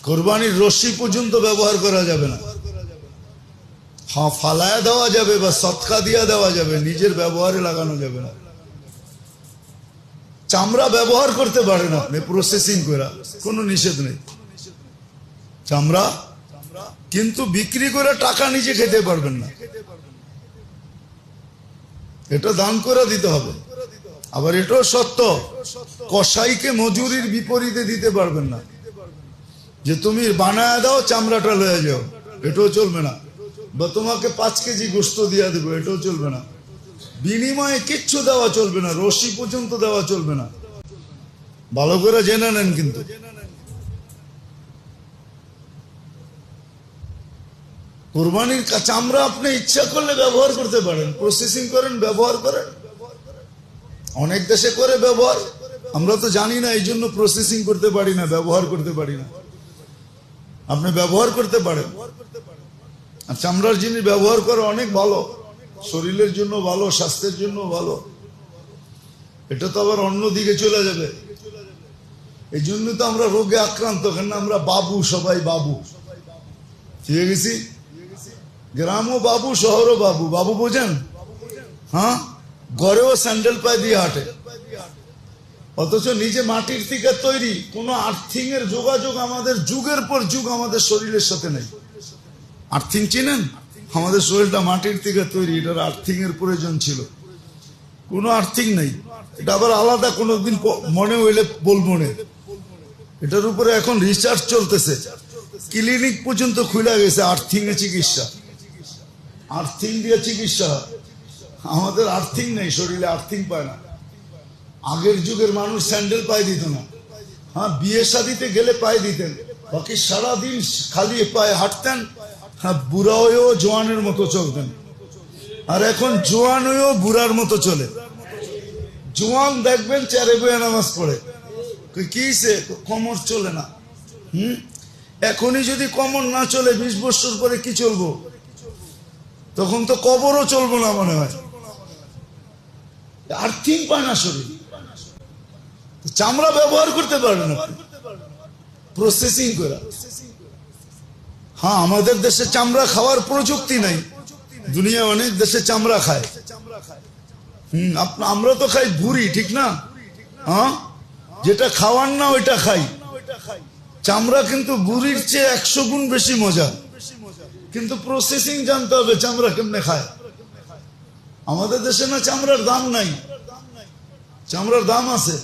কোরবানির রশি পর্যন্ত ব্যবহার করা যাবে না। হ্যাঁ, ফালায়া দেওয়া যাবে বা সৎকা দিয়া দেওয়া যাবে, নিজের ব্যবহারে লাগানো যাবে না। চামড়া ব্যবহার করতে পারেন আপনি প্রসেসিং করে, কোনো নিষেধ নেই চামড়া, কিন্তু বিক্রি করে টাকা নিজে খেতে পারবেন না, এটা দান করে দিতে হবে। আবার এটাও সত্য, কসাইকে মজুরির বিপরীতে দিতে পারবেন না, যে তুমি বানায় দাও চামড়াটা লয়ে যাও, এটাও চলবে না। বা তোমাকে 5 কেজি গোস্ত দিয়া দেবো, এটাও চলবে না। বিনিময়ে কিচ্ছু দেওয়া চলবে না, রশি পর্যন্ত দেওয়া চলবে না। ভালো করে জেনে নেন। কিন্তু কোরবানির চামড়া আপনি ইচ্ছা করলে ব্যবহার করতে পারেন, প্রসেসিং করেন, ব্যবহার করেন। অনেক দেশে করে ব্যবহার, আমরা তো জানি না, এই জন্য প্রসেসিং করতে পারি না, ব্যবহার করতে পারি না। আপনি ব্যবহার করতে পারেন। আর চামড়ার জিনিস ব্যবহার করা অনেক ভালো, শরীরের জন্য ভালো, স্বাস্থ্যের জন্য ভালো। এটা তো আবার অন্যদিকে চলে যাবে, এই জন্য তো আমরা রোগে আক্রান্ত। কেন আমরা বাবু, সবাই বাবু, ঠিক গেছি। গ্রামও বাবু, শহরও বাবু। বাবু বোঝেন? হ্যাঁ, ঘরেও স্যান্ডেল পায়ে দিয়ে হাঁটে, অথচ নিজে মাটির থেকে তৈরি। কোন আর্থিং এর যোগাযোগ আমাদের যুগের পর যুগ আমাদের শরীরের সাথে নেই। আর্থিং চিনেন? আমাদের শরীরটা মাটির থেকে তৈরি, এটার আর্থিং এর প্রয়োজন ছিল, কোনো আর্থিং নেই। এটা আবার আলাদা কোনোদিন মনে হইলে বলবো না। এটার উপরে এখন রিসার্চ চলতেছে, ক্লিনিক পর্যন্ত খুলে গেছে আর্থিং এ চিকিৎসা, আর্থিং দিয়ে চিকিৎসা। আমাদের আর্থিং নেই, শরীরে আর্থিং পায় না। আগের যুগের মানুষ স্যান্ডেল পায়ে দিত না। হ্যাঁ, বিয়ে শাদিতে গেলে পায়ে দিতেন, বাকি সারাদিন খালি পায়ে হাঁটতেন। হ্যাঁ, বুড়া হয়েও জোয়ানের মতো চলতেন। আর এখন জোয়ান হয়েও বুড়ার মতো চলে। জোয়ান দেখবেন চারে বয়ে নামাজ পড়ে, কি সে কোমর চলে না। এখনই যদি কোমর না চলে, 20 বছর পরে কি চলবো? তখন তো কবরও চলবো না মনে হয়। আর্থিং পায় না শরীর। চামড়া ব্যবহার করতে পারবেন আপনি প্রসেসিং করে। হ্যাঁ, আমাদের দেশে চামড়া খাওয়ার প্রযুক্তি নাই, দুনিয়া অনেক দেশে চামড়া খায়। আমরা তো খাই ভুড়ি, ঠিক না? হ্যাঁ, যেটা খাওয়ার না ওইটা খাই। চামড়া কিন্তু বুড়ির চেয়ে 100 গুণ বেশি মজা, কিন্তু প্রসেসিং জানতে হবে চামড়া কেমনে খায়। আমাদের দেশে না চামড়ার দাম নাই, চামড়ার দাম আছে।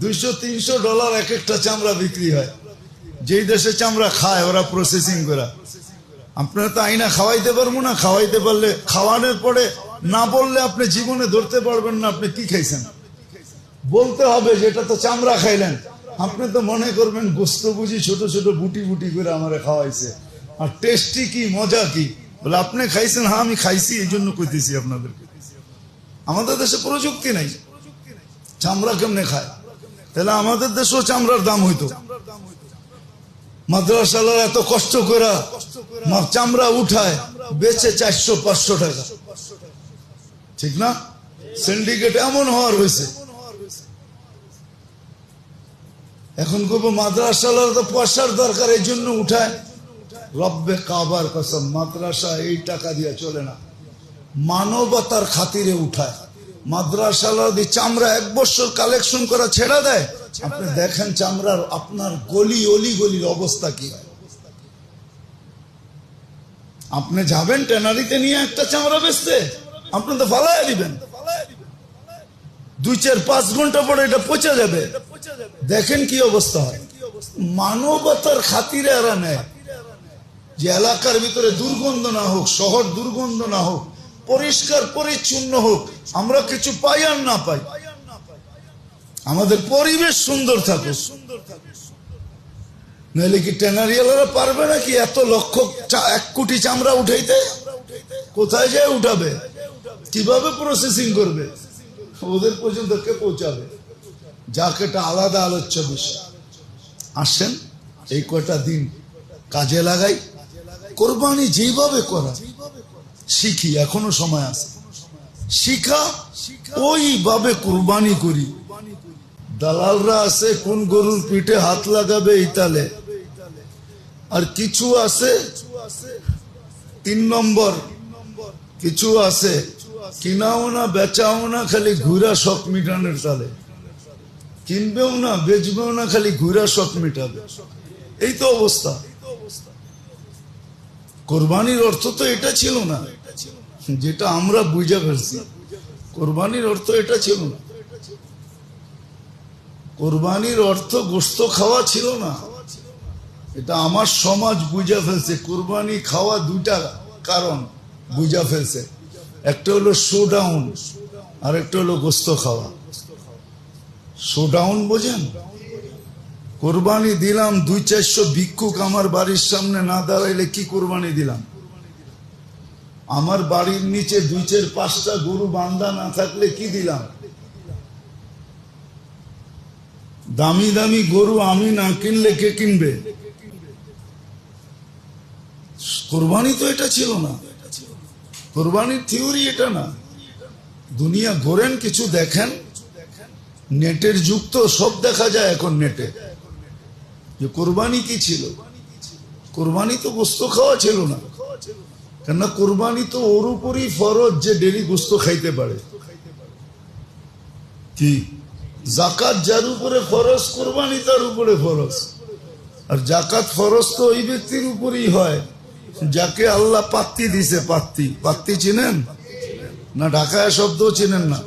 $200-300 এক একটা চামড়া বিক্রি হয়। যেই দেশে চামড়া খায় ওরা প্রসেসিং করে। আপনারা তো আইনা খাওয়াইতে পারবো না, খাওয়াইতে পারলে, খাওয়ানোর পরে না বললে আপনি জীবনে ধরতে পারবেন না আপনি কি খাইছেন। বলতে হবে যে এটা তো চামড়া খাইলেন। আপনি তো মনে করবেন গোস্ত বুঝি ছোট ছোট বুটি বুটি করে আমারে খাওয়াইছে, আর টেস্টি কি, মজা কি। বলে আপনি খাইছেন? হ্যাঁ আমি খাইছি, এই জন্য কইতেছি আপনাদেরকে। আমাদের দেশে প্রযুক্তি নাই, চামড়া কেমনে খায়। তাহলে আমাদের দেশেও চামড়ার দাম হইতো। মাদ্রাসালার এত কষ্ট করে চামড়া উঠায়, বেচে 400-500 টাকা, ঠিক না? সিন্ডিকেট এমন হওয়ার হয়েছে। এখন করবো মাদ্রাসালার তো পয়সার দরকার, এই জন্য উঠায়। রব্বে কাবার কসম, মাদ্রাসা এই টাকা দিয়ে চলে না, মানবতার খাতিরে উঠায়। মাদ্রাসালা দিয়ে চামড়া 1 বছর কালেকশন করা ছেড়ে দেয়। আপনি দেখেন চামড়ার আপনার গলি অলি গলির অবস্থা কি হয়। আপনি যাবেন ট্যানারিতে নিয়ে একটা চামড়া বেচতে, আপনি তো ফালাইয়া দিবেন। 2-4-5 ঘন্টা পরে এটা পচে যাবে। দেখেন কি অবস্থা হয়। মানবতার খাতিরে এরা নেয় যে এলাকার ভিতরে দুর্গন্ধ না হোক, শহর দুর্গন্ধ না হোক, পরিষ্কার পরিচ্ছন্ন হোক, আমরা কিছু পাই আর না পাই, আমাদের পরিবেশ সুন্দর থাকুক। নাহলে কি ট্যানারিয়ালারা পারবে নাকি এত লক্ষ 1 কোটি চামড়া উঠাইতে? কোথায় যায় উঠাবে? কিভাবে প্রসেসিং করবে? ওদের পর্যন্ত কে পৌঁছাবে? যাক, এটা আলাদা আলোচ্য বিষয়। আসেন এই কয়টা দিন কাজে লাগাই, কোরবানি যেভাবে করা শিখি, এখনো সময় আছে। শিখা ওইভাবে কোরবানি করি, দালালরা আছে কোন গরুর পিঠে হাত লাগাবে এই তালে, আর কিছু আছে 3 নম্বর, কিছু আছে কিনাও না বেচাও না, খালি ঘুরা শখ মিটানোর তালে, কিনবেও না বেচবেও না, খালি ঘুরা শখ মিটাবে। এই তো অবস্থা। কোরবানির অর্থ তো এটা ছিল না, যেটা আমরা বুঝা ফেলছি। কোরবানির অর্থ এটা ছিল না। কোরবানির অর্থ গোশত খাওয়া ছিল না। এটা আমার সমাজ বুঝা ফেলছে। কোরবানি খাওয়া 2টা কারণ বুঝা ফেলছে, একটা হলো শোডাউন আর একটা হলো গোশত খাওয়া। শোডাউন বোঝেন? কোরবানি দিলাম 200-400 ভিক্ষুক আমার বাড়ির সামনে না দাঁড়াইলে কি কোরবানি দিলাম? আমার বাড়ির নিচে 2-4-5টা গরু বান্ধা না থাকলে কি দিলাম? দামি দামি গরু আমি না কিনলে কে কিনবে? কোরবানি তো এটা ছিল না। কোরবানির থিওরি এটা না। দুনিয়া ঘোরেন, কিছু দেখেন, নেটের যুগ তো, সব দেখা যায় এখন নেটে, যে কোরবানি কি ছিল। কোরবানি তো গোশত খাওয়া ছিল না, কেননা কোরবানি তো ওর উপরই ফরজ যে ডেলি গোশত খাইতে পারে। কি জাকাত যার উপরে ফরজ, কোরবানি তার উপরে ফরজ। আর জাকাত ফরজ তো ওই ব্যক্তির উপরই হয় যাকে আল্লাহ পাত্তি দিছে। পাত্তি, পাত্তি চিনেন না? ঢাকায় শব্দ চিনেন না?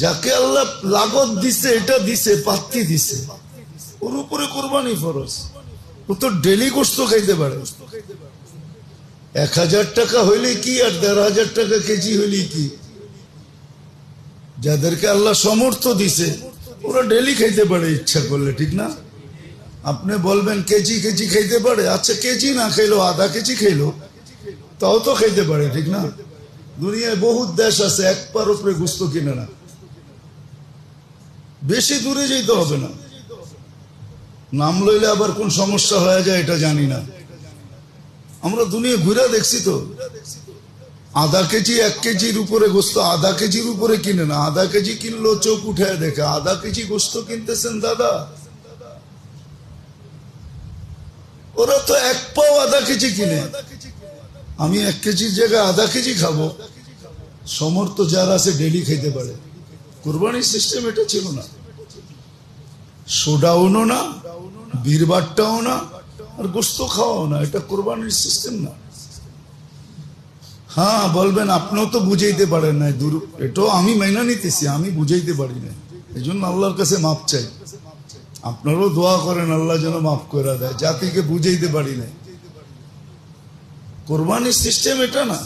যাকে আল্লাহ লাগত দিছে, এটা দিছে, পাত্তি দিছে, ওর উপরে কোরবানি ফরজ। ও তো ডেলি গোশত খাইতে পারে। 1000 টাকা হইলে কি আর 1500 টাকা কেজি হইলে কি? যাদেরকে আল্লাহ সামর্থ্য দিছে ওরা ডেলি খাইতে পারে ইচ্ছা করলে, ঠিক না? আপনি বলবেন কেজি কেজি খাইতে পারে, আচ্ছা কেজি না খাইলো, আধা কেজি খাইলো, তাও তো খাইতে পারে, ঠিক না? দুনিয়ায় বহুত দেশ আছে 1 পার উপরে গোশত কিনে না। বেশি দূরে যেতে হবে না, নাম লইলে আবার কোন সমস্যা হয়ে যায় এটা জানি না। আমরা দুনিয়া ঘুরে দেখছি তো, আধা কেজি 1 কেজির উপরে গোশত, আধা কেজির উপরে কিনে না। আধা কেজি কিনলো চোখ উঠায় দেখে, আধা কেজি গোশত কিনতেছেন দাদা। ওরা তো 1 পাও আধা কেজি কিনে। আমি 1 কেজির জায়গায় আধা কেজি খাবো, সমর্থ যারা আছে ডেলি খাইতে পারে। কোরবানির সিস্টেম এটা ছিল না। শোডাউনও না, বীরবারটাও না, আর গোশত খাওয়াও না। এটা কোরবানির সিস্টেম না। হ্যাঁ বলবেন আপনিও তো বুঝাইতে পারেন না, এটাও আমি মাইনা নিতেছি, আমি বুঝাইতে পারি না, এই জন্য আল্লাহর কাছে মাপ চাই। আপনারাও দোয়া করেন আল্লাহ যেন মাফ করে দেয়, জাতিকে বুঝাইতে পারি না। কোরবানির সিস্টেম এটা না।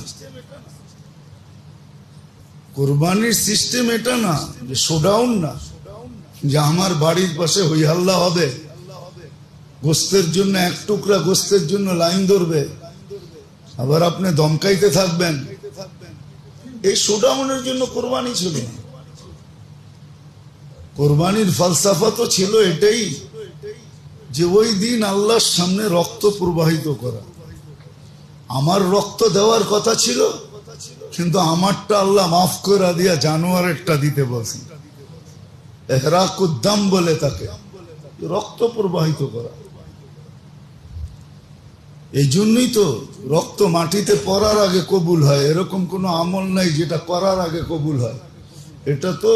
কোরবানির সিস্টেম এটা না যে শোডাউন না, যে আমার বাড়ির পাশে হই হাল্লা হবে, গোস্তের জন্য 1 টুকরা গোস্তের জন্য লাইন ধরবে, আবার আপনি দমকাইতে থাকবেন। এই শোডাউনের জন্য কোরবানি ছিল না। কোরবানির ফালসাফা তো ছিল এটাই যে ওই দিন আল্লাহর সামনে রক্ত প্রবাহিত করা। আমার রক্ত দেওয়ার কথা ছিল, কিন্তু আমারটা আল্লাহ মাফ করে দিয়া জানোয়ারেরটা দিতে বলছেন। ইহরাকুদ্দাম বলে তাকে, রক্ত প্রবাহিত করা। এই জন্যই তো রক্ত মাটিতে পড়ার আগে কবুল হয়। এরকম কোনো আমল নাই যেটা করার আগে কবুল হয়। এটা তো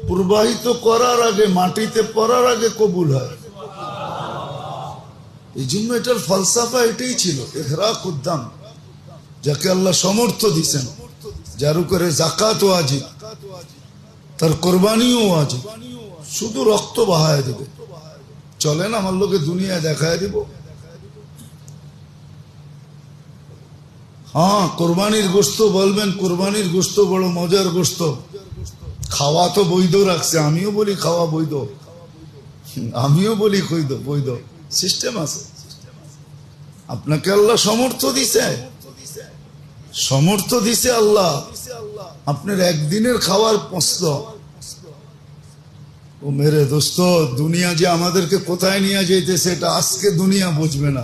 প্রবাহিত করার আগে, মাটিতে পড়ার আগে কবুল হয়। এই জন্য এটার ফালসাফা এটাই ছিল, ইহরাকুদ্দাম। যাকে আল্লাহ সমর্থ দিচ্ছেন, যার উপরে যাকাত ওয়াজিব, তার কোরবানিও ওয়াজিব। শুধু রক্ত বাহায় দেবে, চলেন আমার লোকে দুনিয়ায় দেখায় দিব। হ্যাঁ কোরবানির গোশত বলবেন, কোরবানির গোশত বড় মজার গোশত, খাওয়া তো বৈধ রাখছে। আমিও বলি খাওয়া বৈধ, আমিও বলি বৈধ, সিস্টেম আছে। আপনাকে আল্লাহ সমর্থ দিছে, সমর্থ দিছে আল্লাহ। আপনার একদিনের খাওয়ার প্রশ্ন। ও মেরে দোস্ত, দুনিয়া যে আমাদেরকে কোথায় নিয়ে যাইতেছে এটা আজকে দুনিয়া বুঝবে না।